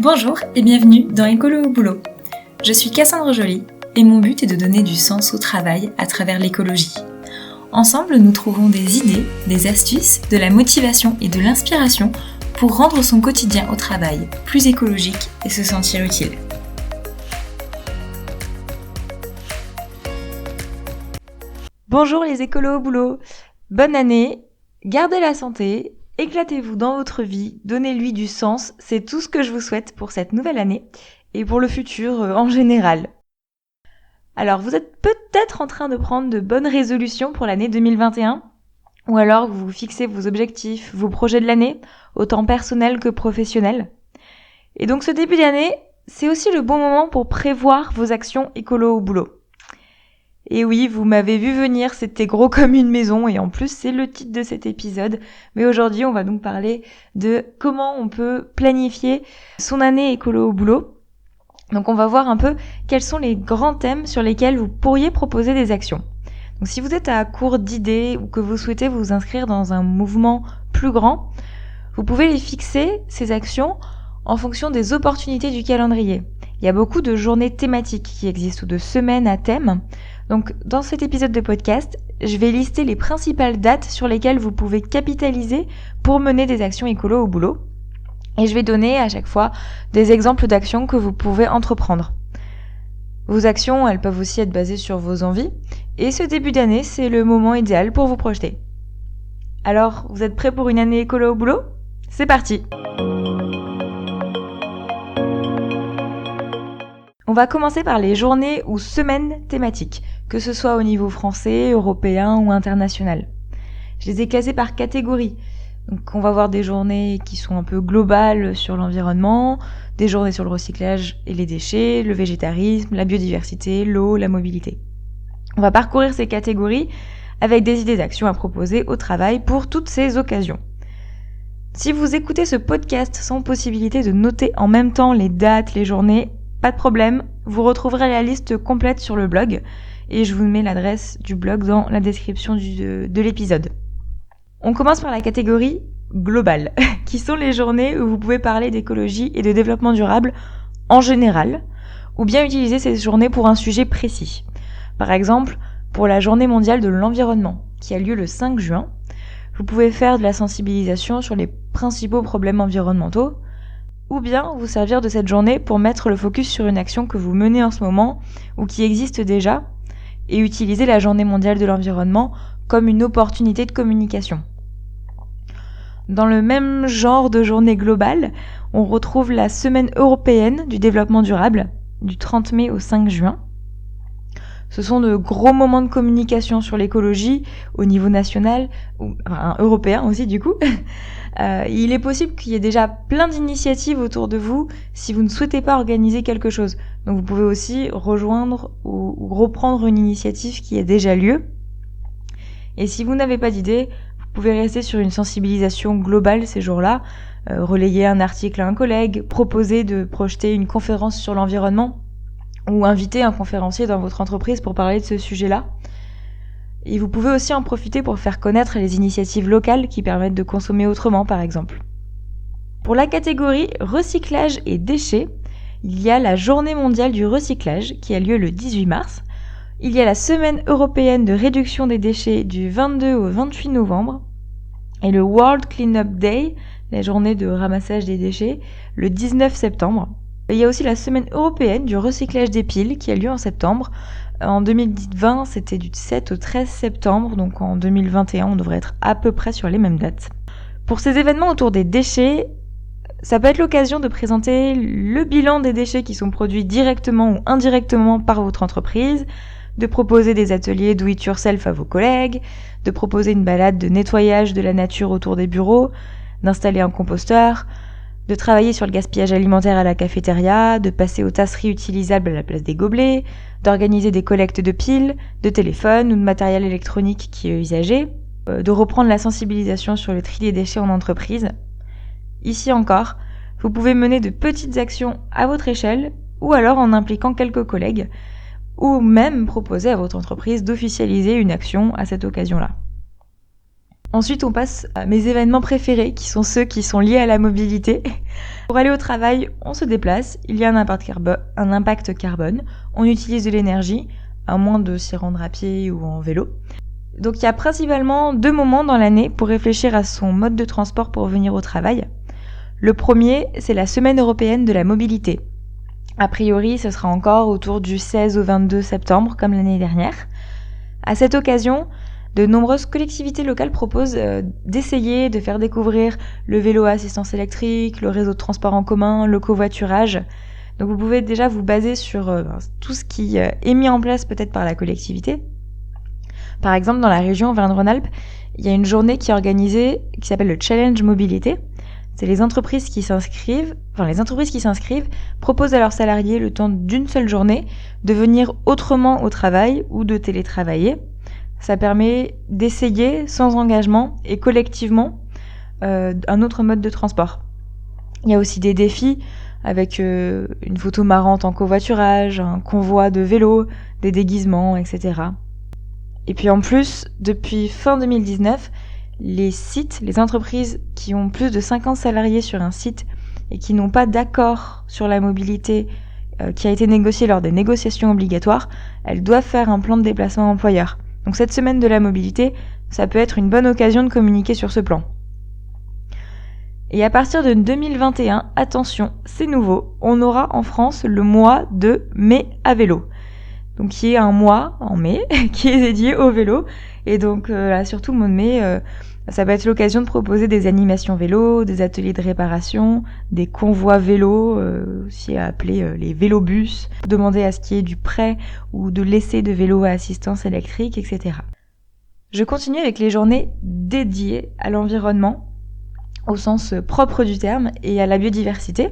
Bonjour et bienvenue dans Écolo au boulot. Je suis Cassandre Joly et mon but est de donner du sens au travail à travers l'écologie. Ensemble, nous trouvons des idées, des astuces, de la motivation et de l'inspiration pour rendre son quotidien au travail plus écologique et se sentir utile. Bonjour les écolos au boulot, bonne année, gardez la santé, éclatez-vous dans votre vie, donnez-lui du sens, c'est tout ce que je vous souhaite pour cette nouvelle année et pour le futur en général. Alors vous êtes peut-être en train de prendre de bonnes résolutions pour l'année 2021 ou alors vous fixez vos objectifs, vos projets de l'année, autant personnels que professionnels. Et donc ce début d'année, c'est aussi le bon moment pour prévoir vos actions écolo au boulot. Et oui, vous m'avez vu venir, c'était gros comme une maison et en plus c'est le titre de cet épisode. Mais aujourd'hui on va donc parler de comment on peut planifier son année écolo au boulot. Donc on va voir un peu quels sont les grands thèmes sur lesquels vous pourriez proposer des actions. Donc si vous êtes à court d'idées ou que vous souhaitez vous inscrire dans un mouvement plus grand, vous pouvez les fixer, ces actions, en fonction des opportunités du calendrier. Il y a beaucoup de journées thématiques qui existent ou de semaines à thème. Donc, dans cet épisode de podcast, je vais lister les principales dates sur lesquelles vous pouvez capitaliser pour mener des actions écolo au boulot. Et je vais donner à chaque fois des exemples d'actions que vous pouvez entreprendre. Vos actions, elles peuvent aussi être basées sur vos envies. Et ce début d'année, c'est le moment idéal pour vous projeter. Alors, vous êtes prêts pour une année écolo au boulot ? C'est parti ! On va commencer par les journées ou semaines thématiques, que ce soit au niveau français, européen ou international. Je les ai classées par catégorie. Donc on va voir des journées qui sont un peu globales sur l'environnement, des journées sur le recyclage et les déchets, le végétarisme, la biodiversité, l'eau, la mobilité. On va parcourir ces catégories avec des idées d'actions à proposer au travail pour toutes ces occasions. Si vous écoutez ce podcast sans possibilité de noter en même temps les dates, les journées, pas de problème, vous retrouverez la liste complète sur le blog et je vous mets l'adresse du blog dans la description de l'épisode. On commence par la catégorie globale, qui sont les journées où vous pouvez parler d'écologie et de développement durable en général, ou bien utiliser ces journées pour un sujet précis. Par exemple, pour la journée mondiale de l'environnement, qui a lieu le 5 juin, vous pouvez faire de la sensibilisation sur les principaux problèmes environnementaux, ou bien vous servir de cette journée pour mettre le focus sur une action que vous menez en ce moment ou qui existe déjà et utiliser la journée mondiale de l'environnement comme une opportunité de communication. Dans le même genre de journée globale, on retrouve la semaine européenne du développement durable du 30 mai au 5 juin. Ce sont de gros moments de communication sur l'écologie au niveau national, ou européen aussi du coup. Il est possible qu'il y ait déjà plein d'initiatives autour de vous si vous ne souhaitez pas organiser quelque chose. Donc vous pouvez aussi rejoindre ou reprendre une initiative qui a déjà lieu. Et si vous n'avez pas d'idée, vous pouvez rester sur une sensibilisation globale ces jours-là, relayer un article à un collègue, proposer de projeter une conférence sur l'environnement ou inviter un conférencier dans votre entreprise pour parler de ce sujet-là. Et vous pouvez aussi en profiter pour faire connaître les initiatives locales qui permettent de consommer autrement, par exemple. Pour la catégorie recyclage et déchets, il y a la Journée mondiale du recyclage qui a lieu le 18 mars. Il y a la Semaine européenne de réduction des déchets du 22 au 28 novembre et le World Cleanup Day, la journée de ramassage des déchets, le 19 septembre. Il y a aussi la Semaine européenne du recyclage des piles qui a lieu en septembre. En 2020, c'était du 7 au 13 septembre, donc en 2021, on devrait être à peu près sur les mêmes dates. Pour ces événements autour des déchets, ça peut être l'occasion de présenter le bilan des déchets qui sont produits directement ou indirectement par votre entreprise, de proposer des ateliers do it yourself à vos collègues, de proposer une balade de nettoyage de la nature autour des bureaux, d'installer un composteur, de travailler sur le gaspillage alimentaire à la cafétéria, de passer aux tasses réutilisables à la place des gobelets, d'organiser des collectes de piles, de téléphones ou de matériel électronique qui est usagé, de reprendre la sensibilisation sur le tri des déchets en entreprise. Ici encore, vous pouvez mener de petites actions à votre échelle ou alors en impliquant quelques collègues ou même proposer à votre entreprise d'officialiser une action à cette occasion-là. Ensuite, on passe à mes événements préférés, qui sont ceux qui sont liés à la mobilité. Pour aller au travail, on se déplace, il y a un impact carbone, on utilise de l'énergie, à moins de s'y rendre à pied ou en vélo. Donc il y a principalement 2 moments dans l'année pour réfléchir à son mode de transport pour venir au travail. Le premier, c'est la Semaine européenne de la mobilité. A priori, ce sera encore autour du 16 au 22 septembre, comme l'année dernière. À cette occasion, de nombreuses collectivités locales proposent d'essayer de faire découvrir le vélo à assistance électrique, le réseau de transport en commun, le covoiturage. Donc vous pouvez déjà vous baser sur tout ce qui est mis en place peut-être par la collectivité. Par exemple, dans la région Auvergne-Rhône-Alpes, il y a une journée qui est organisée qui s'appelle le Challenge Mobilité. C'est les entreprises qui s'inscrivent proposent à leurs salariés le temps d'une seule journée de venir autrement au travail ou de télétravailler. Ça permet d'essayer sans engagement et collectivement un autre mode de transport. Il y a aussi des défis avec une photo marrante en covoiturage, un convoi de vélos, des déguisements, etc. Et puis en plus, depuis fin 2019, les entreprises qui ont plus de 50 salariés sur un site et qui n'ont pas d'accord sur la mobilité qui a été négocié lors des négociations obligatoires, elles doivent faire un plan de déplacement employeur. Donc cette semaine de la mobilité, ça peut être une bonne occasion de communiquer sur ce plan. Et à partir de 2021, attention, c'est nouveau, on aura en France le mois de mai à vélo. Donc qui est un mois en mai qui est dédié au vélo. Et donc là, surtout le mois de mai, ça va être l'occasion de proposer des animations vélo, des ateliers de réparation, des convois vélo, aussi appelés les vélobus, demander à ce qu'il y ait du prêt ou de l'essai de vélo à assistance électrique, etc. Je continue avec les journées dédiées à l'environnement, au sens propre du terme, et à la biodiversité.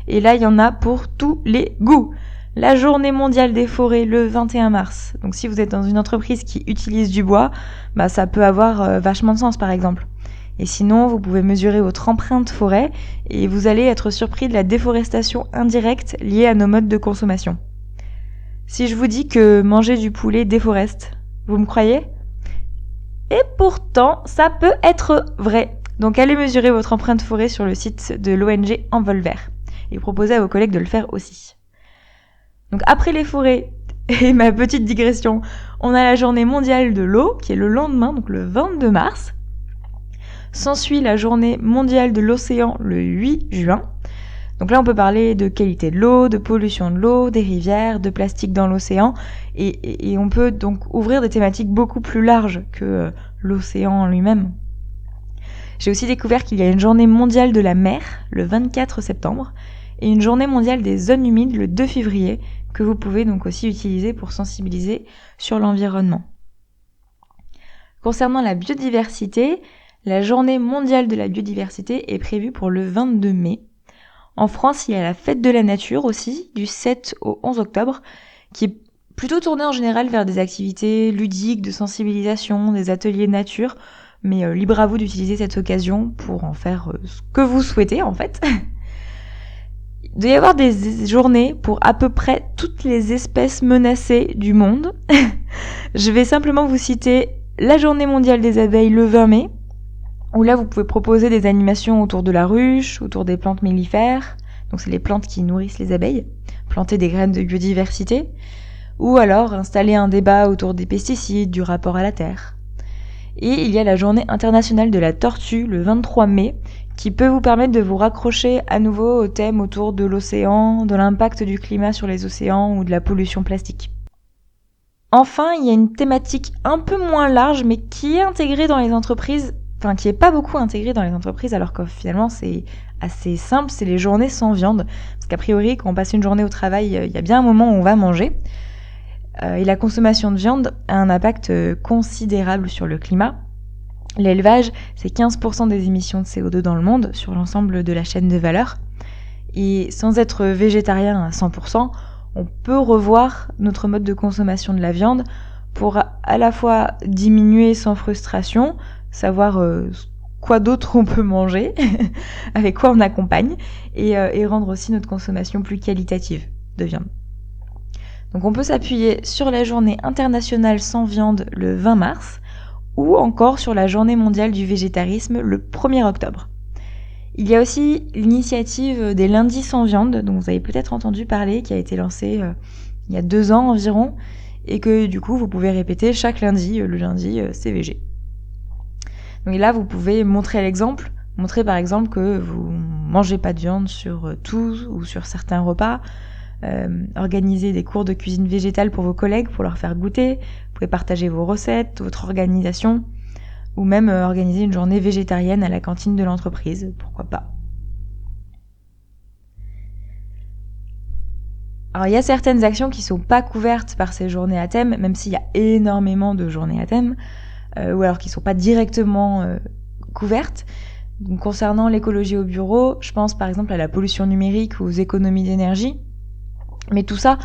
Et là, il y en a pour tous les goûts. La journée mondiale des forêts le 21 mars. Donc si vous êtes dans une entreprise qui utilise du bois, ça peut avoir vachement de sens par exemple. Et sinon, vous pouvez mesurer votre empreinte forêt et vous allez être surpris de la déforestation indirecte liée à nos modes de consommation. Si je vous dis que manger du poulet déforeste, vous me croyez ? Et pourtant, ça peut être vrai. Donc allez mesurer votre empreinte forêt sur le site de l'ONG Envolvert et proposez à vos collègues de le faire aussi. Donc après les forêts et ma petite digression, on a la journée mondiale de l'eau qui est le lendemain, donc le 22 mars. S'ensuit la journée mondiale de l'océan le 8 juin. Donc là on peut parler de qualité de l'eau, de pollution de l'eau, des rivières, de plastique dans l'océan et on peut donc ouvrir des thématiques beaucoup plus larges que l'océan en lui-même. J'ai aussi découvert qu'il y a une journée mondiale de la mer le 24 septembre et une journée mondiale des zones humides le 2 février que vous pouvez donc aussi utiliser pour sensibiliser sur l'environnement. Concernant la biodiversité, la journée mondiale de la biodiversité est prévue pour le 22 mai. En France, il y a la fête de la nature aussi, du 7 au 11 octobre, qui est plutôt tournée en général vers des activités ludiques, de sensibilisation, des ateliers nature, mais libre à vous d'utiliser cette occasion pour en faire ce que vous souhaitez en fait. Il doit y avoir des journées pour à peu près toutes les espèces menacées du monde. Je vais simplement vous citer la journée mondiale des abeilles le 20 mai, où là vous pouvez proposer des animations autour de la ruche, autour des plantes mellifères, donc c'est les plantes qui nourrissent les abeilles, planter des graines de biodiversité, ou alors installer un débat autour des pesticides, du rapport à la terre. Et il y a la journée internationale de la tortue le 23 mai, qui peut vous permettre de vous raccrocher à nouveau au thème autour de l'océan, de l'impact du climat sur les océans ou de la pollution plastique. Enfin, il y a une thématique un peu moins large, mais qui est intégrée dans les entreprises, enfin qui est pas beaucoup intégrée dans les entreprises, alors que finalement c'est assez simple, c'est les journées sans viande. Parce qu'a priori, quand on passe une journée au travail, il y a bien un moment où on va manger. Et la consommation de viande a un impact considérable sur le climat. L'élevage, c'est 15% des émissions de CO2 dans le monde sur l'ensemble de la chaîne de valeur. Et sans être végétarien à 100%, on peut revoir notre mode de consommation de la viande pour à la fois diminuer sans frustration, savoir quoi d'autre on peut manger, avec quoi on accompagne, et rendre aussi notre consommation plus qualitative de viande. Donc on peut s'appuyer sur la journée internationale sans viande le 20 mars, ou encore sur la journée mondiale du végétarisme le 1er octobre. Il y a aussi l'initiative des lundis sans viande, dont vous avez peut-être entendu parler, qui a été lancée il y a 2 ans environ, et que du coup vous pouvez répéter chaque lundi, le lundi c'est végé. Donc là vous pouvez montrer l'exemple, montrer par exemple que vous mangez pas de viande sur tout ou sur certains repas, organiser des cours de cuisine végétale pour vos collègues pour leur faire goûter, vous pouvez partager vos recettes, votre organisation, ou même organiser une journée végétarienne à la cantine de l'entreprise, pourquoi pas. Alors il y a certaines actions qui sont pas couvertes par ces journées à thème, même s'il y a énormément de journées à thème, ou alors qui sont pas directement couvertes. Donc, concernant l'écologie au bureau, je pense par exemple à la pollution numérique ou aux économies d'énergie. Mais tout ça,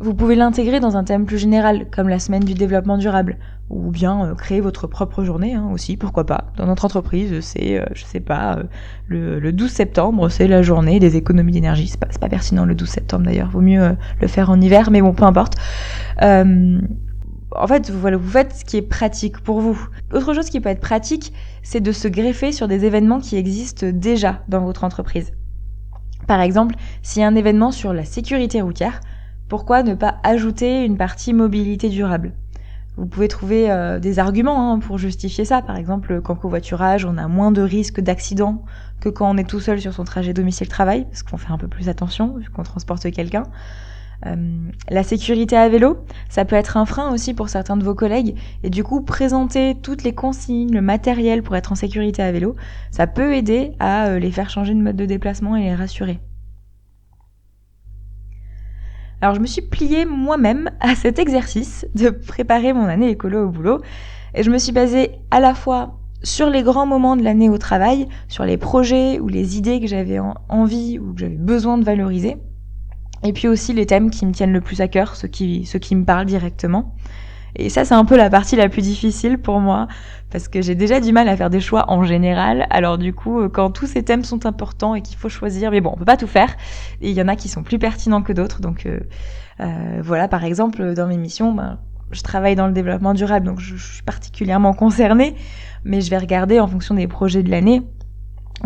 vous pouvez l'intégrer dans un thème plus général, comme la semaine du développement durable, ou bien créer votre propre journée aussi, pourquoi pas. Dans notre entreprise, c'est, le 12 septembre, c'est la journée des économies d'énergie. C'est pas pertinent le 12 septembre d'ailleurs, vaut mieux le faire en hiver, mais bon, peu importe. En fait, voilà, vous faites ce qui est pratique pour vous. Autre chose qui peut être pratique, c'est de se greffer sur des événements qui existent déjà dans votre entreprise. Par exemple, s'il y a un événement sur la sécurité routière, pourquoi ne pas ajouter une partie mobilité durable ? Vous pouvez trouver des arguments pour justifier ça. Par exemple, qu'en covoiturage, on a moins de risques d'accident que quand on est tout seul sur son trajet domicile-travail, parce qu'on fait un peu plus attention vu qu'on transporte quelqu'un. La sécurité à vélo, ça peut être un frein aussi pour certains de vos collègues, et du coup présenter toutes les consignes, le matériel pour être en sécurité à vélo, ça peut aider à les faire changer de mode de déplacement et les rassurer. Alors je me suis pliée moi-même à cet exercice de préparer mon année écolo au boulot, et je me suis basée à la fois sur les grands moments de l'année au travail, sur les projets ou les idées que j'avais envie ou que j'avais besoin de valoriser, et puis aussi les thèmes qui me tiennent le plus à cœur, ceux qui me parlent directement. Et ça, c'est un peu la partie la plus difficile pour moi, parce que j'ai déjà du mal à faire des choix en général. Alors du coup, quand tous ces thèmes sont importants et qu'il faut choisir, mais bon, on peut pas tout faire. Et il y en a qui sont plus pertinents que d'autres. Donc voilà, par exemple, dans mes missions, je travaille dans le développement durable, donc je suis particulièrement concernée, mais je vais regarder en fonction des projets de l'année.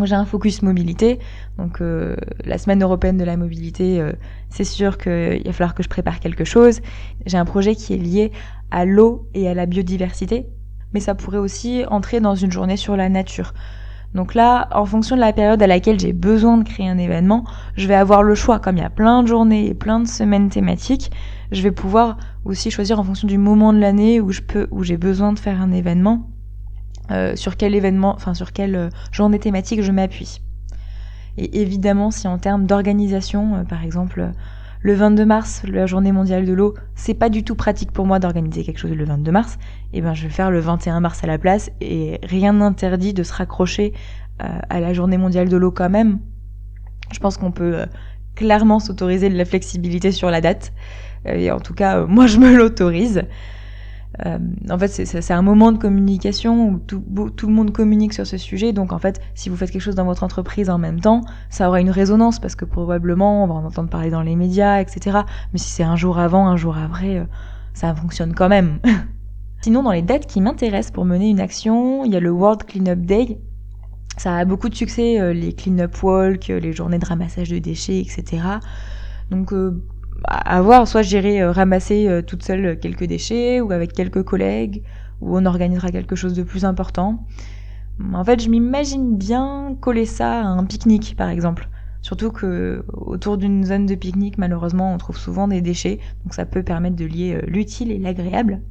J'ai un focus mobilité, donc la semaine européenne de la mobilité, c'est sûr qu'il va falloir que je prépare quelque chose. J'ai un projet qui est lié à l'eau et à la biodiversité, mais ça pourrait aussi entrer dans une journée sur la nature. Donc là, en fonction de la période à laquelle j'ai besoin de créer un événement, je vais avoir le choix. Comme il y a plein de journées et plein de semaines thématiques, je vais pouvoir aussi choisir en fonction du moment de l'année où j'ai besoin de faire un événement. Sur quelle journée thématique je m'appuie. Et évidemment, si en termes d'organisation, par exemple, le 22 mars, la journée mondiale de l'eau, c'est pas du tout pratique pour moi d'organiser quelque chose le 22 mars, et je vais faire le 21 mars à la place, et rien n'interdit de se raccrocher à la journée mondiale de l'eau quand même. Je pense qu'on peut clairement s'autoriser de la flexibilité sur la date, et en tout cas, moi je me l'autorise. En fait, c'est un moment de communication où tout le monde communique sur ce sujet. Donc, en fait, si vous faites quelque chose dans votre entreprise en même temps, ça aura une résonance parce que probablement, on va en entendre parler dans les médias, etc. Mais si c'est un jour avant, un jour après, ça fonctionne quand même. Sinon, dans les dates qui m'intéressent pour mener une action, il y a le World Cleanup Day. Ça a beaucoup de succès, les Cleanup Walk, les journées de ramassage de déchets, etc. Donc, à voir, soit j'irai ramasser toute seule quelques déchets, ou avec quelques collègues, ou on organisera quelque chose de plus important. En fait, je m'imagine bien coller ça à un pique-nique, par exemple. Surtout que autour d'une zone de pique-nique, malheureusement, on trouve souvent des déchets, donc ça peut permettre de lier l'utile et l'agréable.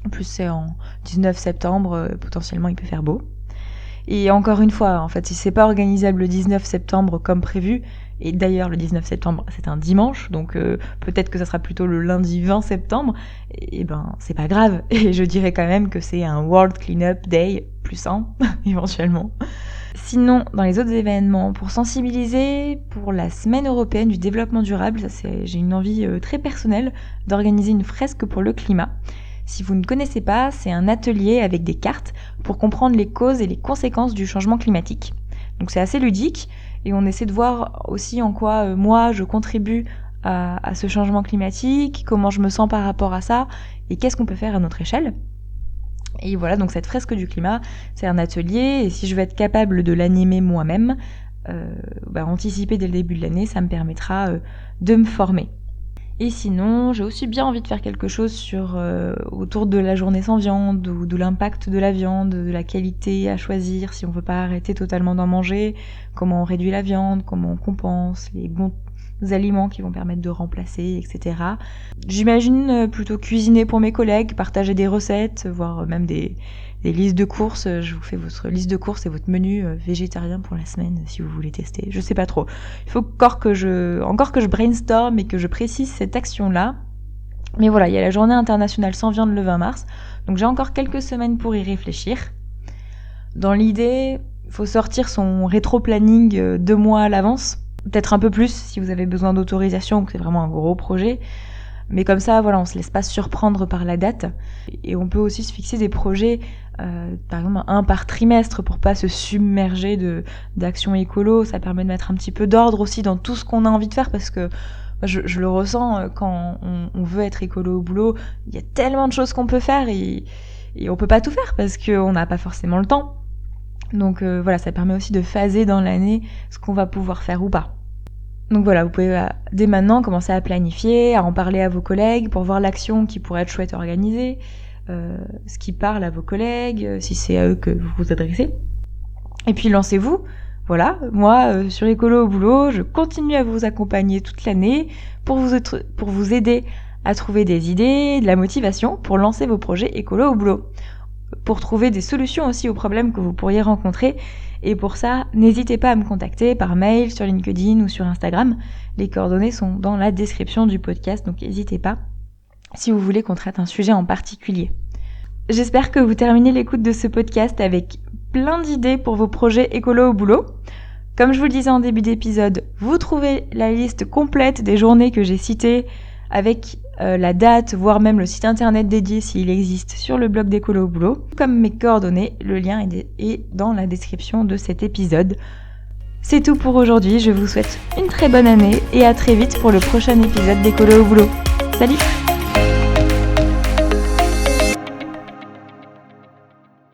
En plus, c'est en 19 septembre, potentiellement il peut faire beau. Et encore une fois, en fait, si c'est pas organisable le 19 septembre comme prévu, et d'ailleurs le 19 septembre c'est un dimanche, donc peut-être que ça sera plutôt le lundi 20 septembre, et c'est pas grave, et je dirais quand même que c'est un World Cleanup Day plus un, éventuellement. Sinon, dans les autres événements, pour sensibiliser pour la semaine européenne du développement durable, j'ai une envie très personnelle d'organiser une fresque pour le climat. Si vous ne connaissez pas, c'est un atelier avec des cartes pour comprendre les causes et les conséquences du changement climatique. Donc c'est assez ludique et on essaie de voir aussi en quoi moi je contribue à ce changement climatique, comment je me sens par rapport à ça et qu'est-ce qu'on peut faire à notre échelle. Et voilà, donc cette fresque du climat, c'est un atelier, et si je veux être capable de l'animer moi-même, anticiper dès le début de l'année, ça me permettra de me former. Et sinon, j'ai aussi bien envie de faire quelque chose autour de la journée sans viande, ou de l'impact de la viande, de la qualité à choisir, si on veut pas arrêter totalement d'en manger, comment on réduit la viande, comment on compense, les bons aliments qui vont permettre de remplacer, etc. J'imagine plutôt cuisiner pour mes collègues, partager des recettes, voire même des listes de courses. Je vous fais votre liste de courses et votre menu végétarien pour la semaine si vous voulez tester. Je sais pas trop. Il faut encore que je brainstorm et que je précise cette action-là. Mais voilà, il y a la journée internationale sans viande le 20 mars. Donc j'ai encore quelques semaines pour y réfléchir. Dans l'idée, il faut sortir son rétro-planning 2 mois à l'avance. Peut-être un peu plus si vous avez besoin d'autorisation ou que c'est vraiment un gros projet. Mais comme ça, voilà, on se laisse pas surprendre par la date. Et on peut aussi se fixer des projets, par exemple 1 par trimestre pour pas se submerger d'actions écolo. Ça permet de mettre un petit peu d'ordre aussi dans tout ce qu'on a envie de faire parce que je le ressens quand on veut être écolo au boulot. Il y a tellement de choses qu'on peut faire et on peut pas tout faire parce qu'on n'a pas forcément le temps. Donc voilà, ça permet aussi de phaser dans l'année ce qu'on va pouvoir faire ou pas. Donc voilà, vous pouvez dès maintenant commencer à planifier, à en parler à vos collègues pour voir l'action qui pourrait être chouette organisée, ce qui parle à vos collègues, si c'est à eux que vous vous adressez. Et puis lancez-vous. Voilà, moi sur Écolo au boulot, je continue à vous accompagner toute l'année pour vous aider à trouver des idées, de la motivation pour lancer vos projets Écolo au boulot. Pour trouver des solutions aussi aux problèmes que vous pourriez rencontrer. Et pour ça, n'hésitez pas à me contacter par mail, sur LinkedIn ou sur Instagram. Les coordonnées sont dans la description du podcast, donc n'hésitez pas si vous voulez qu'on traite un sujet en particulier. J'espère que vous terminez l'écoute de ce podcast avec plein d'idées pour vos projets écolo au boulot. Comme je vous le disais en début d'épisode, vous trouvez la liste complète des journées que j'ai citées avec la date, voire même le site internet dédié s'il existe sur le blog d'Écolo au boulot. Comme mes coordonnées, le lien est dans la description de cet épisode. C'est tout pour aujourd'hui, je vous souhaite une très bonne année et à très vite pour le prochain épisode d'Écolo au boulot. Salut!